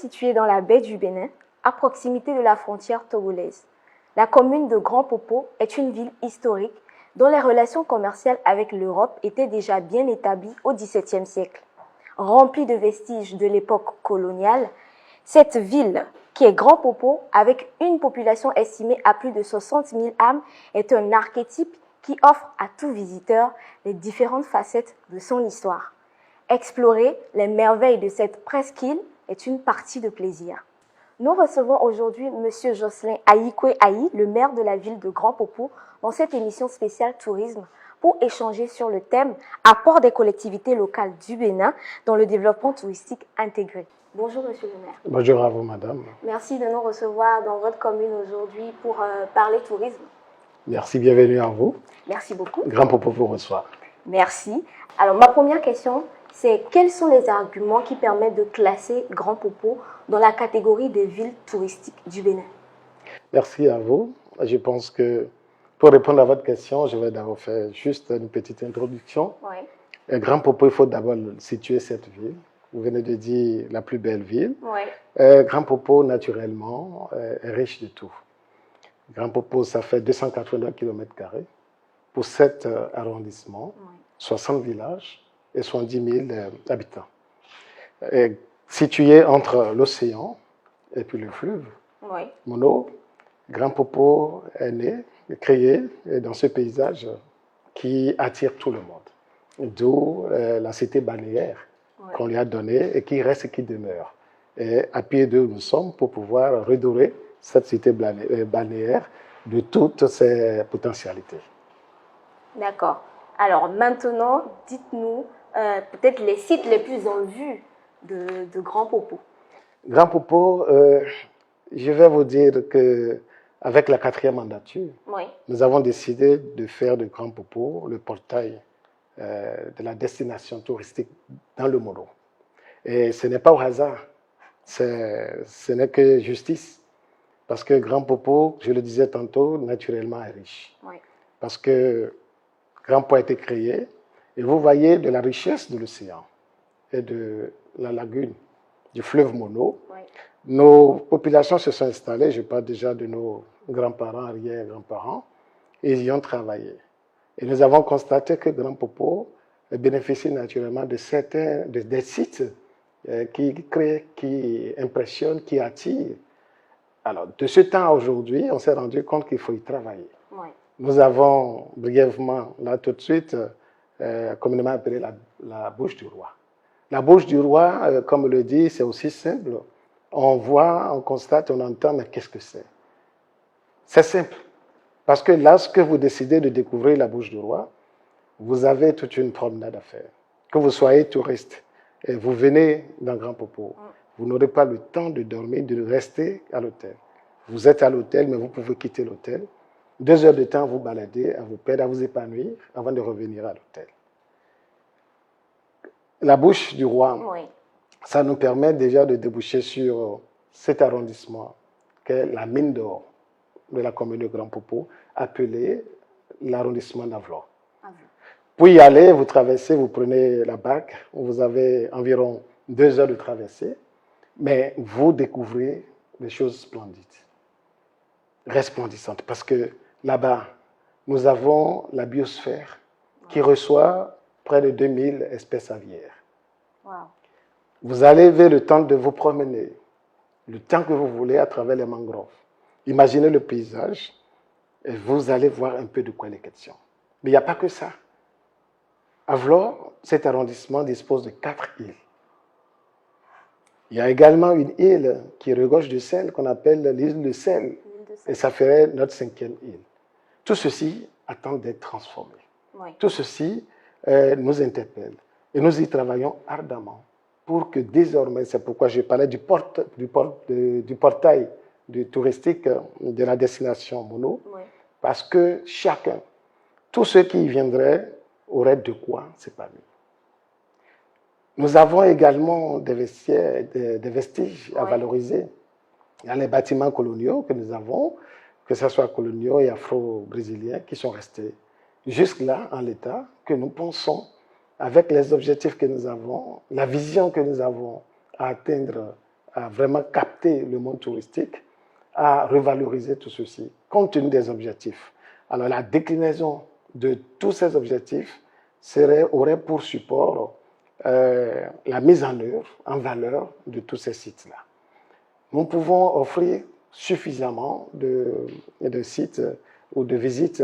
située dans la baie du Bénin, à proximité de la frontière togolaise. La commune de Grand Popo est une ville historique dont les relations commerciales avec l'Europe étaient déjà bien établies au XVIIe siècle. Remplie de vestiges de l'époque coloniale, cette ville, qui est Grand Popo, avec une population estimée à plus de 60 000 âmes, est un archétype qui offre à tout visiteur les différentes facettes de son histoire. Explorer les merveilles de cette presqu'île est une partie de plaisir. Nous recevons aujourd'hui M. Jocelyn Ayikwe Ayi, le maire de la ville de Grand Popo, dans cette émission spéciale tourisme pour échanger sur le thème « Apport des collectivités locales du Bénin dans le développement touristique intégré ». Bonjour Monsieur le maire. Bonjour à vous Madame. Merci de nous recevoir dans votre commune aujourd'hui pour parler tourisme. Merci, bienvenue à vous. Merci beaucoup. Grand Popo vous reçoit. Merci. Alors ma première question, c'est quels sont les arguments qui permettent de classer Grand Popo dans la catégorie des villes touristiques du Bénin? Merci à vous. Je pense que pour répondre à votre question, je vais d'abord faire juste une petite introduction. Oui. Grand Popo, il faut d'abord situer cette ville. Vous venez de dire la plus belle ville. Oui. Grand Popo, naturellement, est riche de tout. Grand Popo, ça fait 282 km² pour 7 arrondissements, oui. 60 villages et 70 000 habitants. Et situé entre l'océan et puis le fleuve, oui. Mono, Grand Popo est né, créé dans ce paysage qui attire tout le monde. D'où la cité balnéaire oui. qu'on lui a donnée et qui reste et qui demeure. Et à pied d'où nous sommes pour pouvoir redorer cette cité balnéaire de toutes ses potentialités. D'accord. Alors maintenant, dites-nous peut-être les sites les plus en vue de Grand Popo. Grand Popo, je vais vous dire qu'avec la 4e mandature, oui. nous avons décidé de faire de Grand Popo le portail de la destination touristique dans le Moro. Et ce n'est pas au hasard, ce n'est que justice. Parce que Grand Popo, je le disais tantôt, naturellement est riche. Oui. Parce que Grand Popo a été créé, et vous voyez de la richesse de l'océan et de la lagune, du fleuve Mono. Oui. Nos populations se sont installées, je parle déjà de nos grands-parents, arrière-grands-parents, et ils y ont travaillé. Et nous avons constaté que Grand Popo bénéficie naturellement de des sites qui créent, qui impressionnent, qui attirent. Alors, de ce temps à aujourd'hui, on s'est rendu compte qu'il faut y travailler. Oui. Nous avons brièvement, là tout de suite, communément appelé la bouche du roi. La bouche du roi, comme le dit, c'est aussi simple. On voit, on constate, on entend, mais qu'est-ce que c'est? C'est simple. Parce que lorsque vous décidez de découvrir la bouche du roi, vous avez toute une promenade à faire. Que vous soyez touriste et vous venez dans Grand Popo, vous n'aurez pas le temps de dormir, de rester à l'hôtel. Vous êtes à l'hôtel, mais vous pouvez quitter l'hôtel. 2 heures de temps à vous balader, à vous perdre, à vous épanouir avant de revenir à l'hôtel. La bouche du roi, oui. ça nous permet déjà de déboucher sur cet arrondissement qu'est la mine d'or de la commune de Grand Popo, appelée l'arrondissement d'Avlon. Pour y aller, vous traversez, vous prenez la barque, vous avez environ 2 heures de traversée, mais vous découvrez des choses splendides, resplendissantes, parce que là-bas, nous avons la biosphère qui reçoit près de 2000 espèces aviaires. Wow. Vous avez le temps de vous promener, le temps que vous voulez à travers les mangroves. Imaginez le paysage et vous allez voir un peu de quoi il est question. Mais il n'y a pas que ça. Avlor, cet arrondissement dispose de 4 îles. Il y a également une île qui regorge de sel qu'on appelle l'île de sel. Et ça ferait notre 5e île. Tout ceci attend d'être transformé. Oui. Tout ceci nous interpelle. Et nous y travaillons ardemment pour que désormais, c'est pourquoi je parlais du portail du touristique de la destination Mono, oui. parce que chacun, tous ceux qui y viendraient, auraient de quoi s'épanouir. Nous avons également des vestiges à valoriser. Il y a les bâtiments coloniaux que nous avons, que ce soit coloniaux et afro-brésiliens, qui sont restés jusque-là en l'état, que nous pensons, avec les objectifs que nous avons, la vision que nous avons à atteindre à vraiment capter le monde touristique, à revaloriser tout ceci, compte tenu des objectifs. Alors la déclinaison de tous ces objectifs aurait pour support la mise en œuvre, en valeur de tous ces sites-là. Nous pouvons offrir suffisamment de sites ou de visites